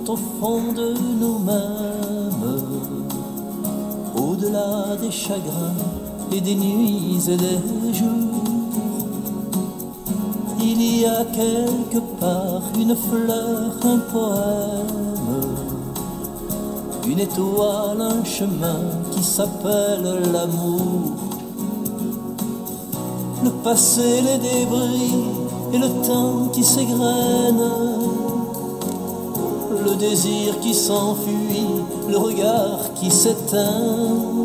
au fond de nous-mêmes, au-delà des chagrins et des nuits et des jours. Il y a quelque part une fleur, un poème, une étoile, un chemin qui s'appelle l'amour. Le passé, les débris et le temps qui s'égrène, le désir qui s'enfuit, le regard qui s'éteint.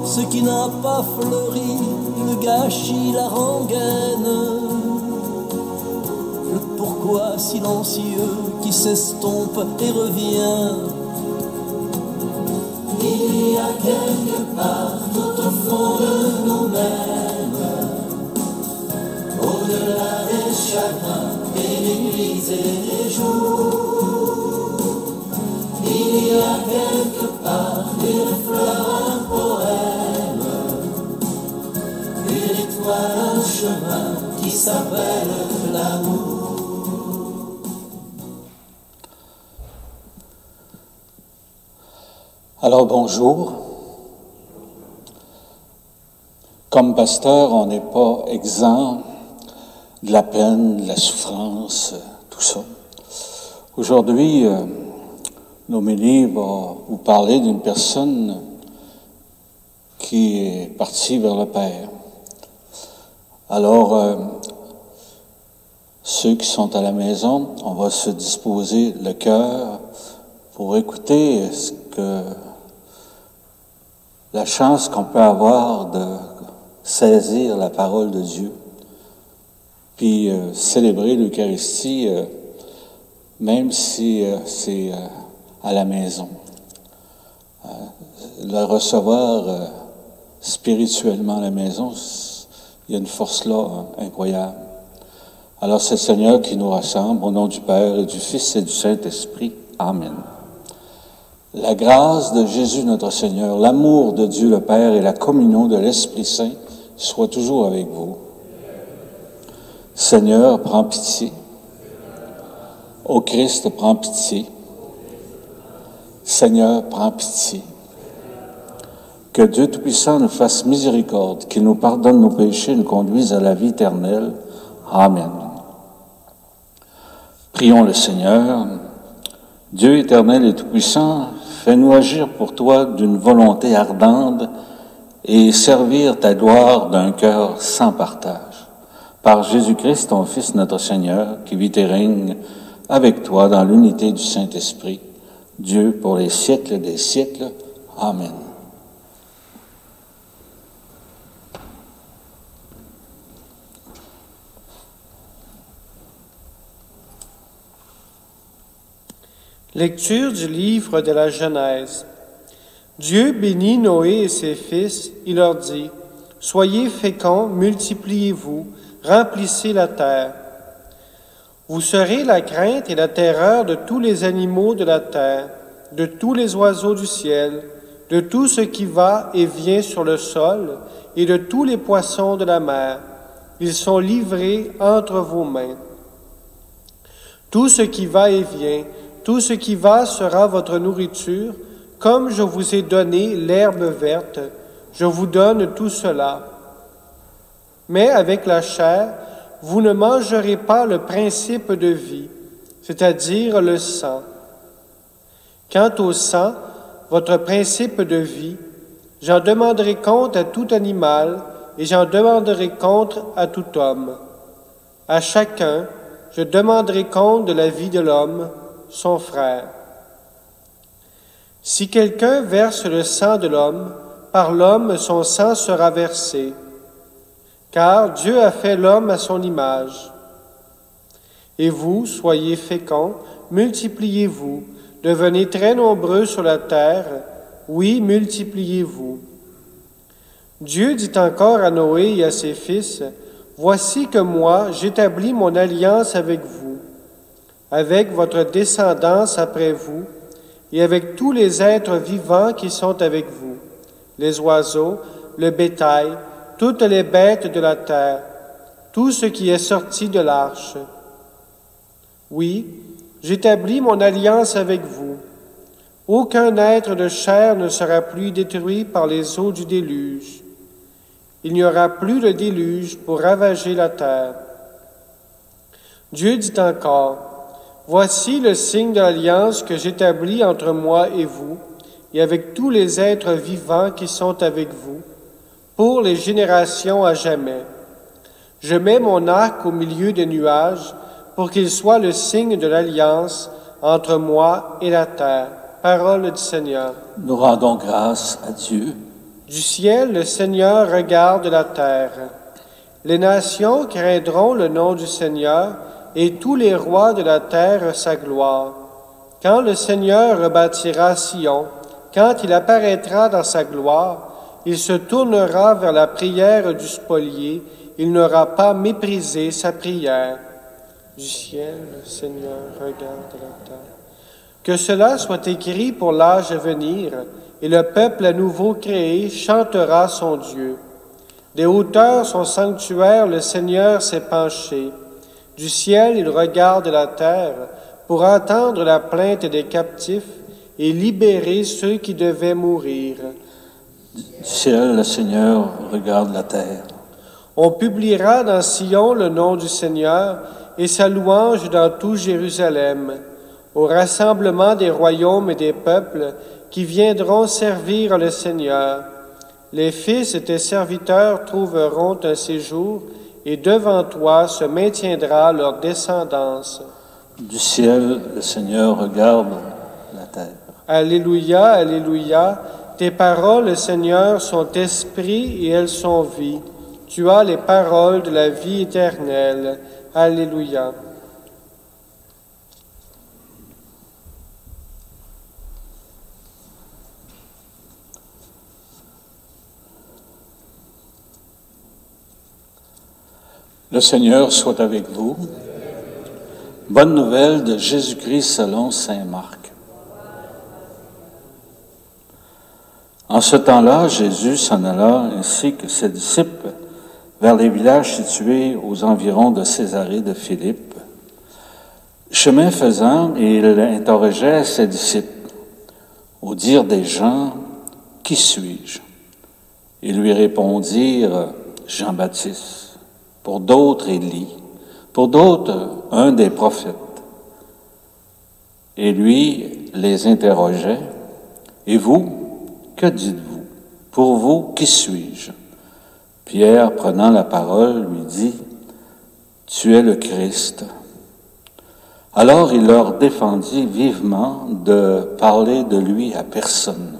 Ce qui n'a pas fleuri, le gâchis, la rengaine, le pourquoi silencieux qui s'estompe et revient. Il y a quelque part tout au fond de nous-mêmes, au-delà des chagrins, des nuits et des jours. Il y a quelque part une fleur, un poème, une étoile, un chemin qui s'appelle l'amour. Alors bonjour. Comme pasteur, on n'est pas exempt de la peine, de la souffrance, tout ça. Aujourd'hui, l'homélie va vous parler d'une personne qui est partie vers le Père. Alors, ceux qui sont à la maison, on va se disposer le cœur pour écouter la chance qu'on peut avoir de saisir la parole de Dieu, puis célébrer l'Eucharistie, même si c'est à la maison. Le recevoir spirituellement à la maison, il y a une force là incroyable. Alors c'est le Seigneur qui nous rassemble, au nom du Père et du Fils et du Saint-Esprit. Amen. La grâce de Jésus notre Seigneur, l'amour de Dieu le Père et la communion de l'Esprit Saint soient toujours avec vous. Seigneur, prends pitié. Ô Christ, prends pitié. Seigneur, prends pitié. Que Dieu Tout-Puissant nous fasse miséricorde, qu'il nous pardonne nos péchés et nous conduise à la vie éternelle. Amen. Prions le Seigneur. Dieu éternel et Tout-Puissant, fais-nous agir pour toi d'une volonté ardente et servir ta gloire d'un cœur sans partage. Par Jésus-Christ, ton Fils, notre Seigneur, qui vit et règne avec toi dans l'unité du Saint-Esprit, Dieu pour les siècles des siècles. Amen. Lecture du livre de la Genèse. Dieu bénit Noé et ses fils, il leur dit, « Soyez féconds, multipliez-vous, remplissez la terre. Vous serez la crainte et la terreur de tous les animaux de la terre, de tous les oiseaux du ciel, de tout ce qui va et vient sur le sol, et de tous les poissons de la mer. Ils sont livrés entre vos mains. Tout ce qui va et vient, tout ce qui va sera votre nourriture, comme je vous ai donné l'herbe verte, je vous donne tout cela. Mais avec la chair, vous ne mangerez pas le principe de vie, c'est-à-dire le sang. Quant au sang, votre principe de vie, j'en demanderai compte à tout animal et j'en demanderai compte à tout homme. À chacun, je demanderai compte de la vie de l'homme, son frère. Si quelqu'un verse le sang de l'homme, par l'homme son sang sera versé, car Dieu a fait l'homme à son image. Et vous, soyez féconds, multipliez-vous, devenez très nombreux sur la terre, oui, multipliez-vous. Dieu dit encore à Noé et à ses fils, « Voici que moi, j'établis mon alliance avec vous, avec votre descendance après vous, et avec tous les êtres vivants qui sont avec vous, les oiseaux, le bétail, toutes les bêtes de la terre, tout ce qui est sorti de l'arche. Oui, J'établis mon alliance avec vous. Aucun être de chair ne sera plus détruit par les eaux du déluge. Il n'y aura plus de déluge pour ravager la terre. Dieu dit encore, « Voici le signe de l'alliance que j'établis entre moi et vous, et avec tous les êtres vivants qui sont avec vous, pour les générations à jamais. Je mets mon arc au milieu des nuages, pour qu'il soit le signe de l'alliance entre moi et la terre. » Parole du Seigneur. Nous rendons grâce à Dieu. Du ciel, le Seigneur regarde la terre. Les nations craindront le nom du Seigneur, et tous les rois de la terre sa gloire. Quand le Seigneur rebâtira Sion, quand il apparaîtra dans sa gloire, il se tournera vers la prière du spolié, il n'aura pas méprisé sa prière. Du ciel, le Seigneur regarde la terre. Que cela soit écrit pour l'âge à venir, et le peuple à nouveau créé chantera son Dieu. Des hauteurs son sanctuaire, le Seigneur s'est penché. Du ciel, il regarde la terre pour entendre la plainte des captifs et libérer ceux qui devaient mourir. Du ciel, le Seigneur regarde la terre. On publiera dans Sion le nom du Seigneur et sa louange dans tout Jérusalem, au rassemblement des royaumes et des peuples qui viendront servir le Seigneur. Les fils de tes serviteurs trouveront un séjour, et devant toi se maintiendra leur descendance. Du ciel, le Seigneur regarde la terre. Alléluia, Alléluia. Tes paroles, Seigneur, sont esprit et elles sont vie. Tu as les paroles de la vie éternelle. Alléluia. Le Seigneur soit avec vous. Bonne nouvelle de Jésus-Christ selon saint Marc. En ce temps-là, Jésus s'en alla ainsi que ses disciples vers les villages situés aux environs de Césarée de Philippe. Chemin faisant, il interrogeait ses disciples. Au dire des gens, « Qui suis-je » Ils lui répondirent, « Jean-Baptiste. » Pour d'autres, Élie, pour d'autres, un des prophètes. Et lui les interrogeait, « Et vous, que dites-vous? Pour vous, qui suis-je? » Pierre, prenant la parole, lui dit, « Tu es le Christ. » Alors il leur défendit vivement de parler de lui à personne.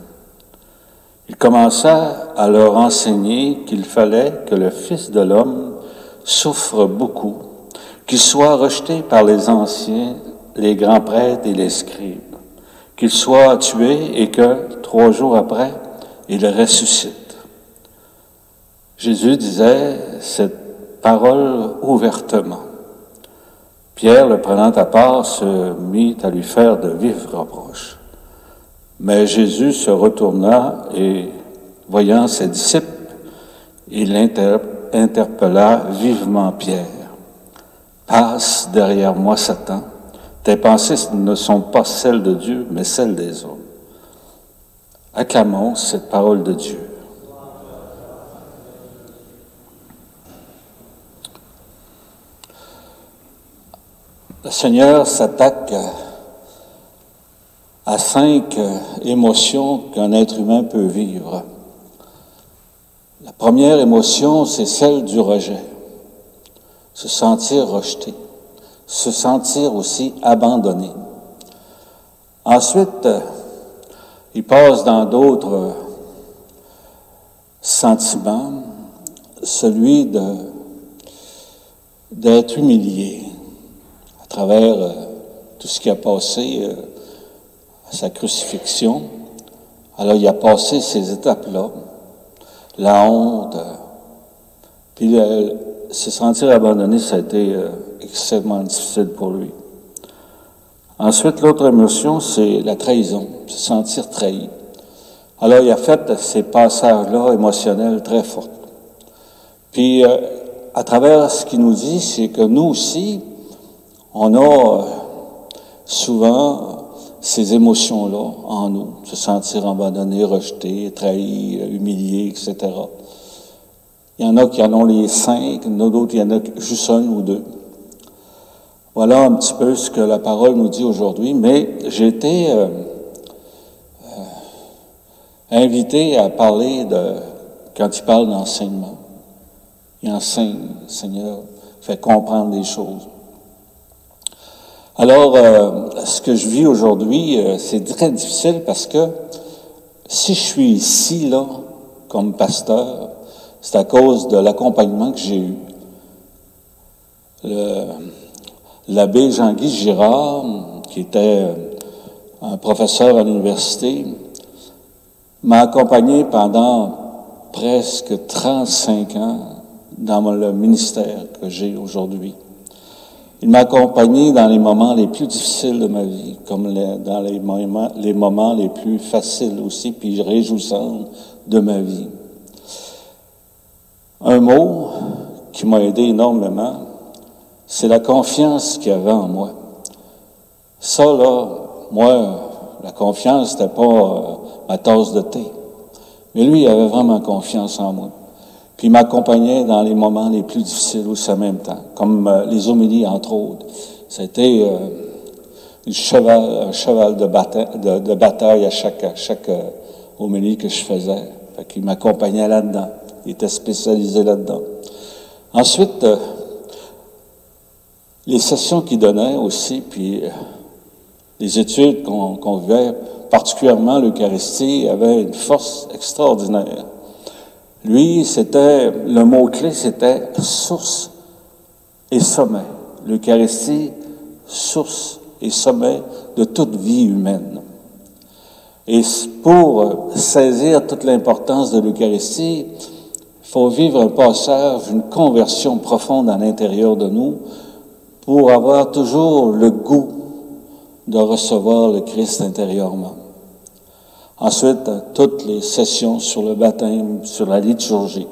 Il commença à leur enseigner qu'il fallait que le Fils de l'homme souffre beaucoup, qu'il soit rejeté par les anciens, les grands prêtres et les scribes, qu'il soit tué et que, 3 jours après, il ressuscite. Jésus disait cette parole ouvertement. Pierre, le prenant à part, se mit à lui faire de vifs reproches. Mais Jésus se retourna et, voyant ses disciples, il interpella vivement Pierre. « Passe derrière moi, Satan. Tes pensées ne sont pas celles de Dieu, mais celles des hommes. » Acclamons cette parole de Dieu. Le Seigneur s'attaque à 5 émotions qu'un être humain peut vivre. La première émotion, c'est celle du rejet. Se sentir rejeté. Se sentir aussi abandonné. Ensuite, il passe dans d'autres sentiments, celui d'être humilié à travers tout ce qui a passé à sa crucifixion. Alors, il a passé ces étapes-là. La honte, puis se sentir abandonné, ça a été extrêmement difficile pour lui. Ensuite, l'autre émotion, c'est la trahison, se sentir trahi. Alors, il a fait ces passages-là émotionnels très forts. Puis, à travers ce qu'il nous dit, c'est que nous aussi, on a souvent, ces émotions-là en nous, se sentir abandonné, rejeté, trahi, humilié, etc. Il y en a qui en ont les 5, d'autres, il y en a juste 1 ou 2. Voilà un petit peu ce que la parole nous dit aujourd'hui, mais j'ai été invité à parler quand il parle d'enseignement. Il enseigne, le Seigneur fait comprendre des choses. Alors, ce que je vis aujourd'hui, c'est très difficile parce que si je suis ici, là, comme pasteur, c'est à cause de l'accompagnement que j'ai eu. L'abbé Jean-Guy Girard, qui était un professeur à l'université, m'a accompagné pendant presque 35 ans dans le ministère que j'ai aujourd'hui. Il m'a accompagné dans les moments les plus difficiles de ma vie, comme dans les moments les plus faciles aussi, puis réjouissants de ma vie. Un mot qui m'a aidé énormément, c'est la confiance qu'il y avait en moi. Ça, là, moi, la confiance, c'était pas ma tasse de thé. Mais lui, il avait vraiment confiance en moi. Puis il m'accompagnait dans les moments les plus difficiles aussi en même temps, comme les homélies, entre autres. C'était un cheval de bataille à chaque homélie que je faisais. Fait qu'il m'accompagnait là-dedans. Il était spécialisé là-dedans. Ensuite, les sessions qu'il donnait aussi, puis les études qu'on vivait, particulièrement l'Eucharistie, avait une force extraordinaire. Lui, le mot-clé, c'était source et sommet. L'Eucharistie, source et sommet de toute vie humaine. Et pour saisir toute l'importance de l'Eucharistie, il faut vivre un passage, une conversion profonde à l'intérieur de nous pour avoir toujours le goût de recevoir le Christ intérieurement. Ensuite, toutes les sessions sur le baptême, sur la liturgie.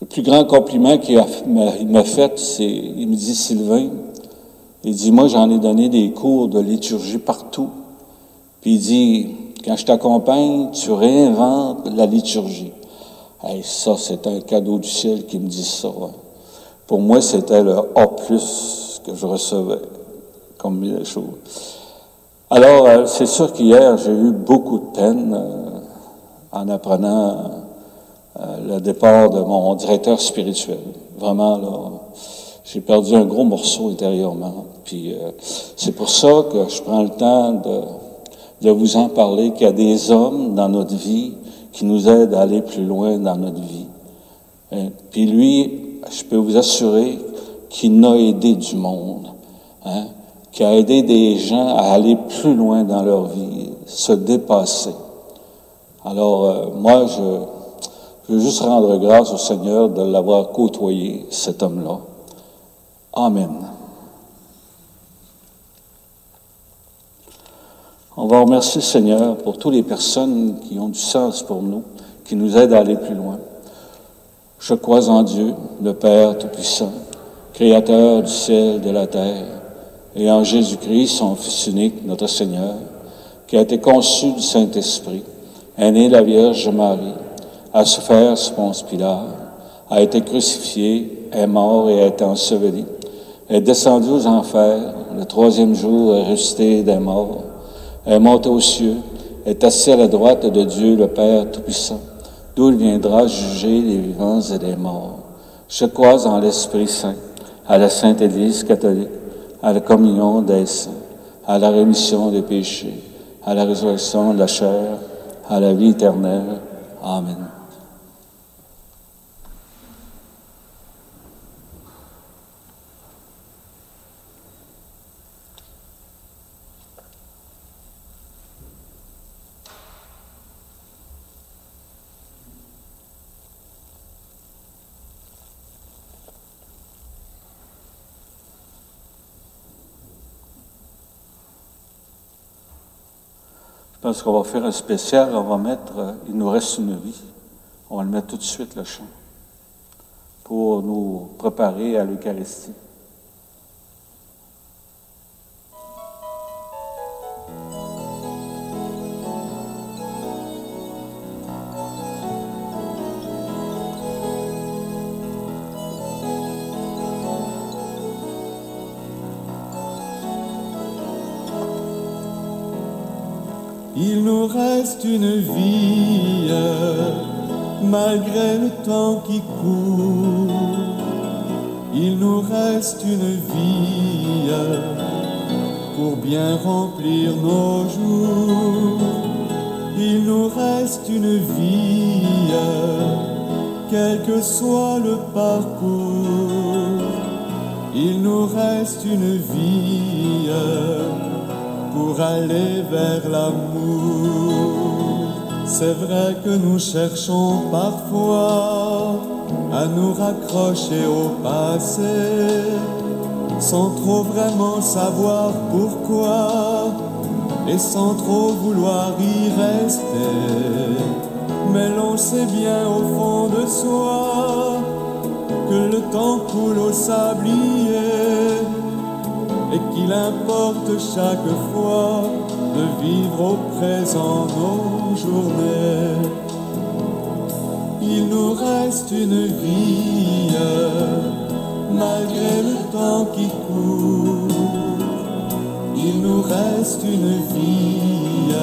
Le plus grand compliment qu'il m'a fait, il me dit, Sylvain, il dit, moi j'en ai donné des cours de liturgie partout. Puis il dit, quand je t'accompagne, tu réinventes la liturgie. Hey, ça, c'est un cadeau du ciel qui me dit ça. Hein. Pour moi, c'était le A+, que je recevais comme les choses. Alors, c'est sûr qu'hier, j'ai eu beaucoup de peine en apprenant le départ de mon directeur spirituel. Vraiment, là, j'ai perdu un gros morceau intérieurement. Puis, c'est pour ça que je prends le temps de vous en parler, qu'il y a des hommes dans notre vie qui nous aident à aller plus loin dans notre vie. Puis lui, je peux vous assurer qu'il a aidé du monde. Hein? Qui a aidé des gens à aller plus loin dans leur vie, se dépasser. Alors, moi, je veux juste rendre grâce au Seigneur de l'avoir côtoyé, cet homme-là. Amen. On va remercier le Seigneur pour toutes les personnes qui ont du sens pour nous, qui nous aident à aller plus loin. Je crois en Dieu, le Père Tout-Puissant, Créateur du ciel et de la terre, et en Jésus-Christ, son Fils unique, notre Seigneur, qui a été conçu du Saint-Esprit, est né de la Vierge Marie, a souffert sous Ponce Pilate, a été crucifié, est mort et a été enseveli, est descendu aux enfers, le 3e jour est ressuscité des morts, est monté aux cieux, est assis à la droite de Dieu, le Père Tout-Puissant, d'où il viendra juger les vivants et les morts. Je crois en l'Esprit Saint, à la Sainte Église catholique, à la communion des saints, à la rémission des péchés, à la résurrection de la chair, à la vie éternelle. Amen. Je pense qu'on va faire un spécial, on va mettre « Il nous reste une vie ». On va le mettre tout de suite, le chant, pour nous préparer à l'Eucharistie. nous reste une vie, malgré le temps qui court. Il nous reste une vie pour bien remplir nos jours. Il nous reste une vie, quel que soit le parcours. Il nous reste une vie pour aller vers l'amour. C'est vrai que nous cherchons parfois à nous raccrocher au passé, sans trop vraiment savoir pourquoi, et sans trop vouloir y rester. Mais l'on sait bien au fond de soi que le temps coule au sablier, et qu'il importe chaque fois de vivre au présent nos journées. Il nous reste une vie, malgré le temps qui court. Il nous reste une vie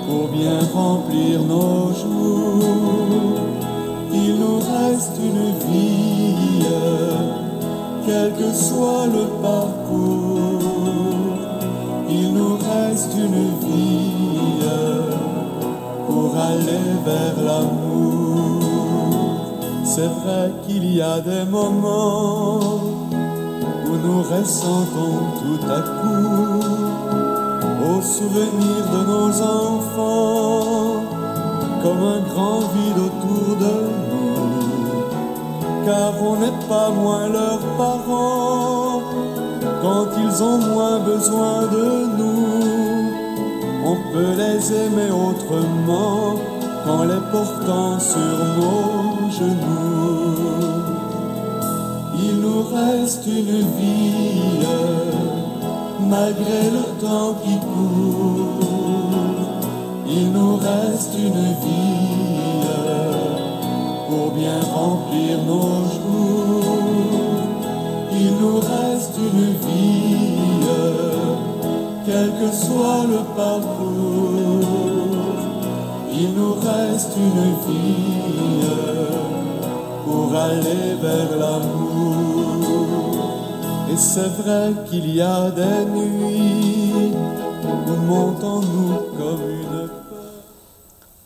pour bien remplir nos jours. Il nous reste une vie, quel que soit le parcours. Il nous reste une vie pour aller vers l'amour. C'est vrai qu'il y a des moments où nous ressentons tout à coup au souvenir de nos enfants comme un grand vide autour de nous, car on n'est pas moins leurs parents quand ils ont moins besoin de nous. On peut les aimer autrement qu'en les portant sur nos genoux. Il nous reste une vie, malgré le temps qui court. Il nous reste une vie pour bien remplir nos jours. Il nous reste une vie, quel que soit le parcours. Il nous reste une vie pour aller vers l'amour. Et c'est vrai qu'il y a des nuits où monte en nous comme une peur.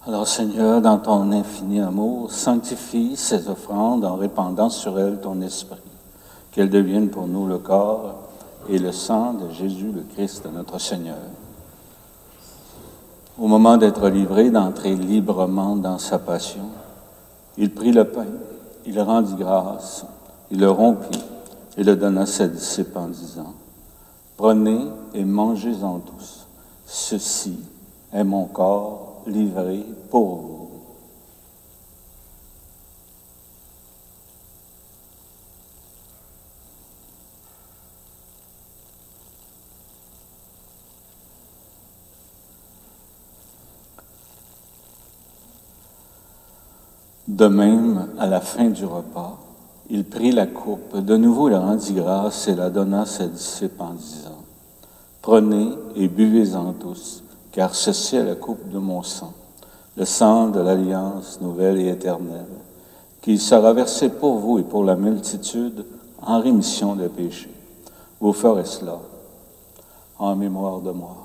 Alors Seigneur, dans ton infini amour, sanctifie ces offrandes en répandant sur elles ton esprit, qu'elles deviennent pour nous le corps et le sang de Jésus le Christ, notre Seigneur. Au moment d'être livré, d'entrer librement dans sa passion, il prit le pain, il rendit grâce, il le rompit et le donna à ses disciples en disant, « Prenez et mangez-en tous, ceci est mon corps livré pour vous. » De même, à la fin du repas, il prit la coupe, de nouveau il rendit grâce et la donna à ses disciples en disant, « Prenez et buvez-en tous, car ceci est la coupe de mon sang, le sang de l'alliance nouvelle et éternelle, qui sera versé pour vous et pour la multitude en rémission des péchés. Vous ferez cela en mémoire de moi. »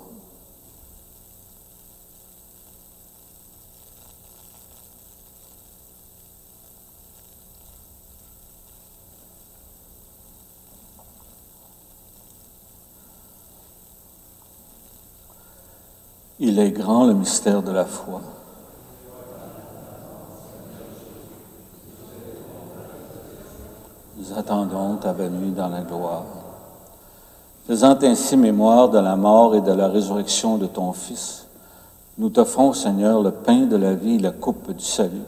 Il est grand le mystère de la foi. Nous attendons ta venue dans la gloire. Faisant ainsi mémoire de la mort et de la résurrection de ton Fils, nous t'offrons, Seigneur, le pain de la vie et la coupe du salut,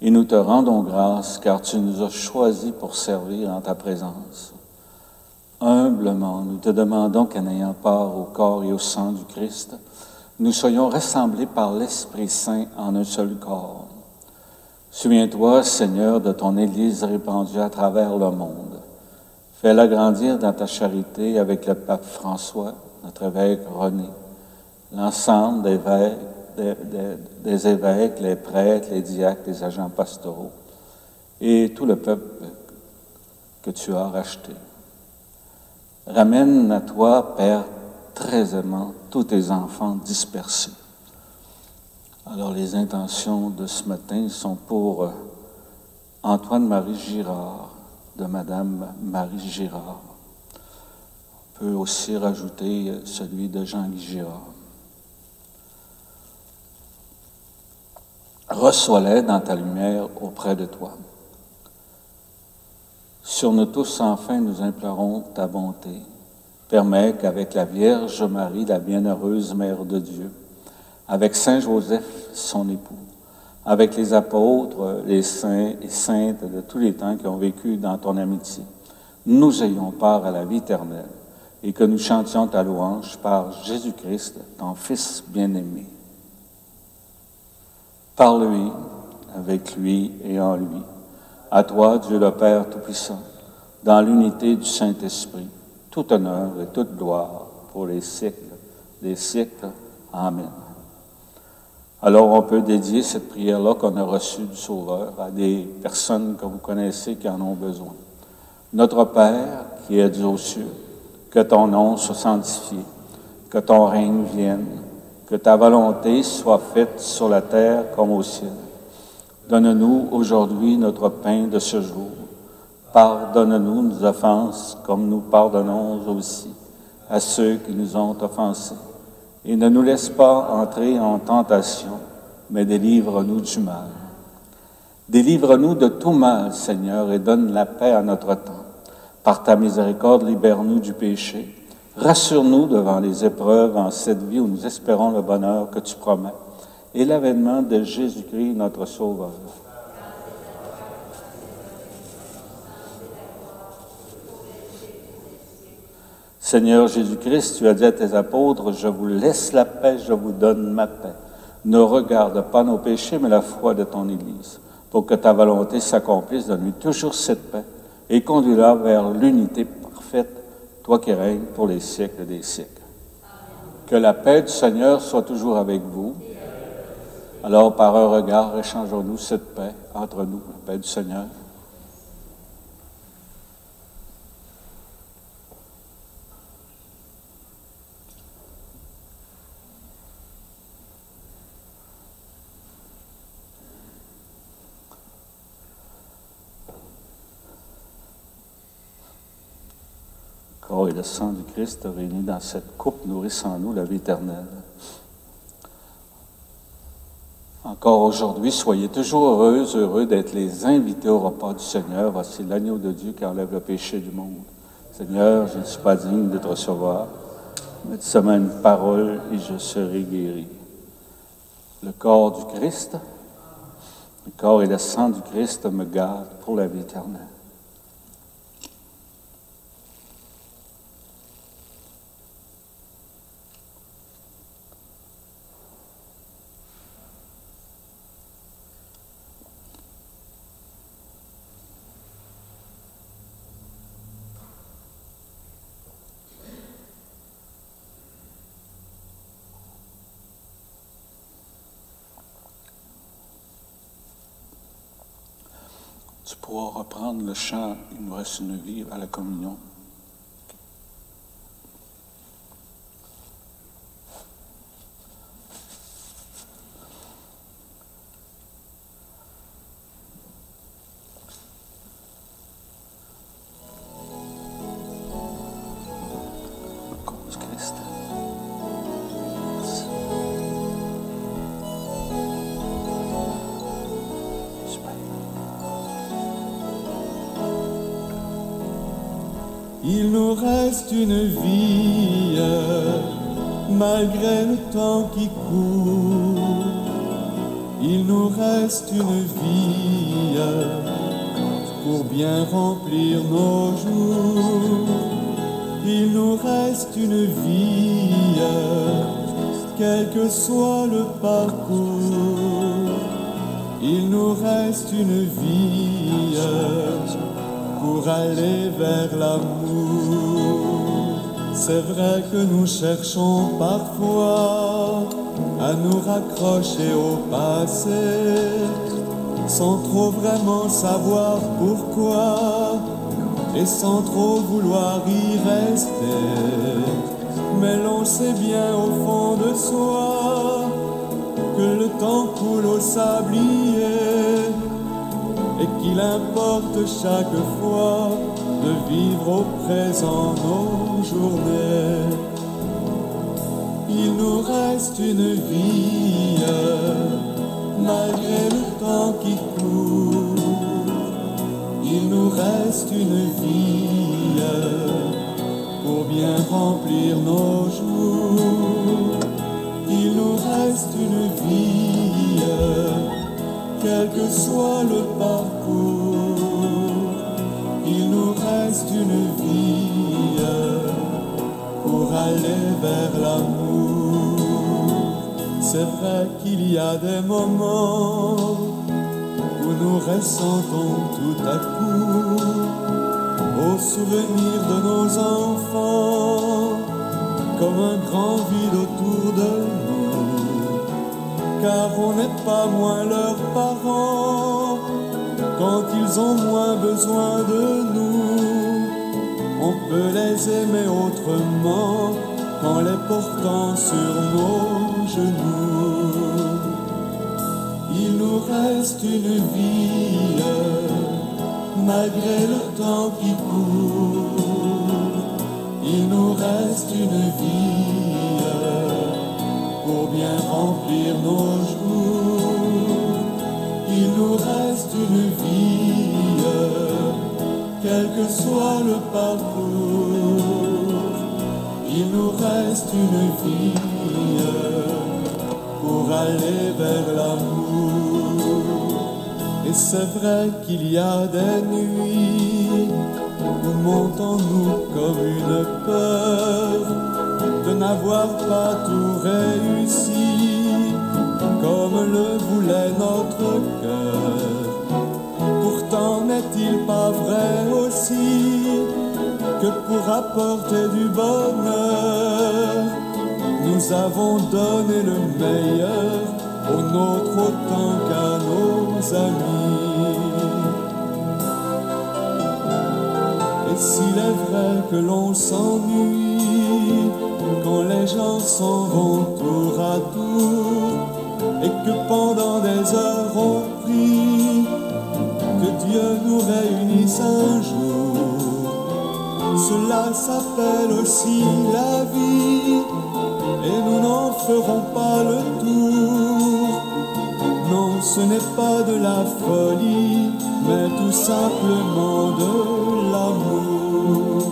et nous te rendons grâce, car tu nous as choisis pour servir en ta présence. Humblement, nous te demandons qu'en ayant part au corps et au sang du Christ, nous soyons rassemblés par l'Esprit Saint en un seul corps. Souviens-toi, Seigneur, de ton Église répandue à travers le monde. Fais-la grandir dans ta charité avec le pape François, notre évêque René, l'ensemble des évêques, les prêtres, les diacres, les agents pastoraux et tout le peuple que tu as racheté. Ramène à toi, Père, très aimant, tous tes enfants dispersés. Alors, les intentions de ce matin sont pour Antoine-Marie Girard, de Madame Marie Girard. On peut aussi rajouter celui de Jean-Guy Girard. Reçois-les dans ta lumière auprès de toi. Sur nous tous, enfin, nous implorons ta bonté. Permets qu'avec la Vierge Marie, la bienheureuse Mère de Dieu, avec Saint Joseph, son époux, avec les apôtres, les saints et saintes de tous les temps qui ont vécu dans ton amitié, nous ayons part à la vie éternelle et que nous chantions ta louange par Jésus-Christ, ton Fils bien-aimé. Par lui, avec lui et en lui, à toi, Dieu le Père Tout-Puissant, dans l'unité du Saint-Esprit, tout honneur et toute gloire pour les siècles des siècles. Amen. Alors, on peut dédier cette prière-là qu'on a reçue du Sauveur à des personnes que vous connaissez qui en ont besoin. Notre Père, qui es aux cieux, que ton nom soit sanctifié, que ton règne vienne, que ta volonté soit faite sur la terre comme au ciel. Donne-nous aujourd'hui notre pain de ce jour. Pardonne-nous nos offenses comme nous pardonnons aussi à ceux qui nous ont offensés. Et ne nous laisse pas entrer en tentation, mais délivre-nous du mal. Délivre-nous de tout mal, Seigneur, et donne la paix à notre temps. Par ta miséricorde, libère-nous du péché. Rassure-nous devant les épreuves en cette vie où nous espérons le bonheur que tu promets et l'avènement de Jésus-Christ, notre Sauveur. Seigneur Jésus-Christ, tu as dit à tes apôtres, « Je vous laisse la paix, je vous donne ma paix. Ne regarde pas nos péchés, mais la foi de ton Église. Pour que ta volonté s'accomplisse, donne-lui toujours cette paix et conduis-la vers l'unité parfaite, toi qui règnes pour les siècles des siècles. » Que la paix du Seigneur soit toujours avec vous. Alors, par un regard, échangeons-nous cette paix entre nous, la paix du Seigneur. Corps et le sang du Christ réunis dans cette coupe nourrissent en nous la vie éternelle. Encore aujourd'hui, soyez toujours heureux d'être les invités au repas du Seigneur. Voici l'agneau de Dieu qui enlève le péché du monde. Seigneur, je ne suis pas digne de te recevoir, mais dis-moi une parole et je serai guéri. Le corps du Christ, le corps et le sang du Christ me gardent pour la vie éternelle. Tu pourras reprendre le chant « Il nous reste une vie » à la communion. Le corps du Christ. Merci. Super. Il nous reste une vie, malgré le temps qui court. Il nous reste une vie, pour bien remplir nos jours. Il nous reste une vie, quel que soit le parcours. Il nous reste une vie, pour aller vers l'amour. C'est vrai que nous cherchons parfois à nous raccrocher au passé, sans trop vraiment savoir pourquoi, et sans trop vouloir y rester. Mais l'on sait bien au fond de soi que le temps coule au sablier, et qu'il importe chaque fois de vivre au présent nos journées. Il nous reste une vie, malgré le temps qui court. Il nous reste une vie pour bien remplir nos jours. Il nous reste une vie, quel que soit le parcours. Il nous reste une vie pour aller vers l'amour. C'est vrai qu'il y a des moments où nous ressentons tout à coup au souvenir de nos enfants comme un grand vide autour de nous, car on n'est pas moins leurs parents quand ils ont moins besoin de nous. On peut les aimer autrement qu'en les portant sur nos genoux. Il nous reste une vie, malgré le temps qui court. Il nous reste une vie pour bien remplir nos jours. Il nous reste une vie, quel que soit le parcours. Il nous reste une vie pour aller vers l'amour. Et c'est vrai qu'il y a des nuits où monte en nous comme une peur de n'avoir pas tout réussi comme le voulait notre cœur. Pourtant n'est-il pas vrai aussi que pour apporter du bonheur, nous avons donné le meilleur au nôtre autant qu'à nos amis. Et s'il est vrai que l'on s'ennuie quand les gens s'en vont tour à tour, et que pendant des heures on prie que Dieu nous réunisse un jour, cela s'appelle aussi la vie, et nous n'en ferons pas le tour. Non, ce n'est pas de la folie, mais tout simplement de l'amour.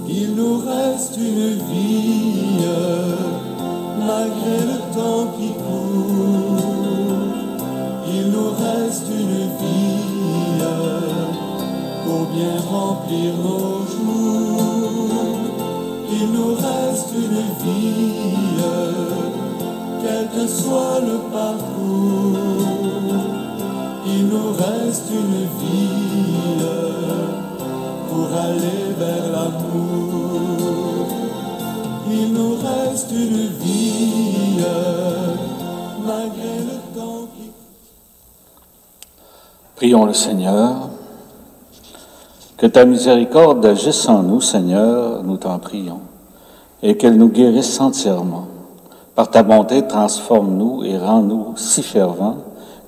Il nous reste une vie, malgré le temps qui court. Il nous reste une vie pour bien remplir nos jours. Il nous reste une vie, quel que soit le parcours. Il nous reste une vie pour aller vers l'amour. Il nous reste une vie, malgré le temps qui... Prions le Seigneur. Que ta miséricorde agisse en nous, Seigneur, nous t'en prions, et qu'elle nous guérisse entièrement. Par ta bonté, transforme-nous et rends-nous si fervents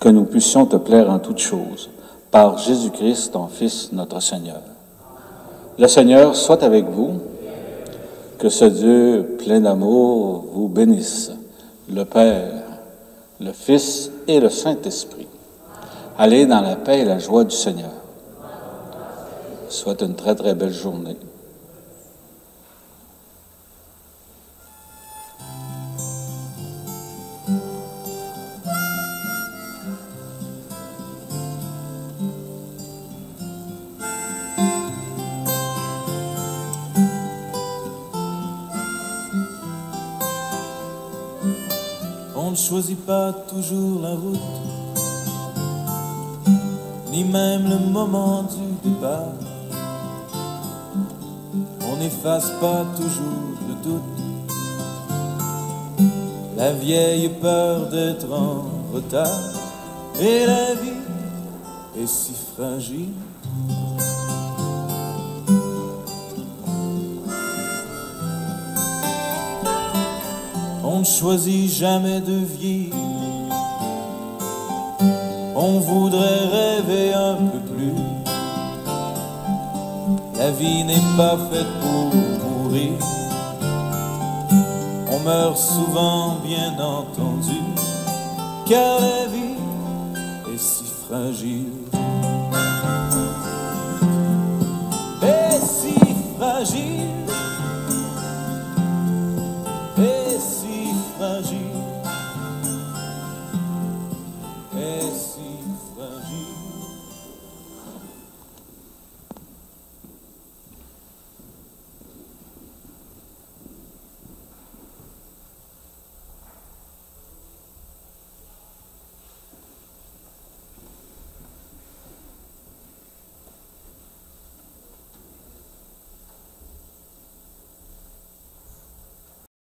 que nous puissions te plaire en toutes choses. Par Jésus-Christ, ton Fils, notre Seigneur. Le Seigneur soit avec vous. Que ce Dieu plein d'amour vous bénisse, le Père, le Fils et le Saint-Esprit. Allez dans la paix et la joie du Seigneur. Soit une très, très belle journée. On ne choisit pas toujours la route, ni même le moment du départ. On n'efface pas toujours le doute. La vieille peur d'être en retard, et la vie est si fragile. On ne choisit jamais de vieillir. On voudrait rêver un peu plus. La vie n'est pas faite pour mourir. On meurt souvent, bien entendu, car la vie est si fragile.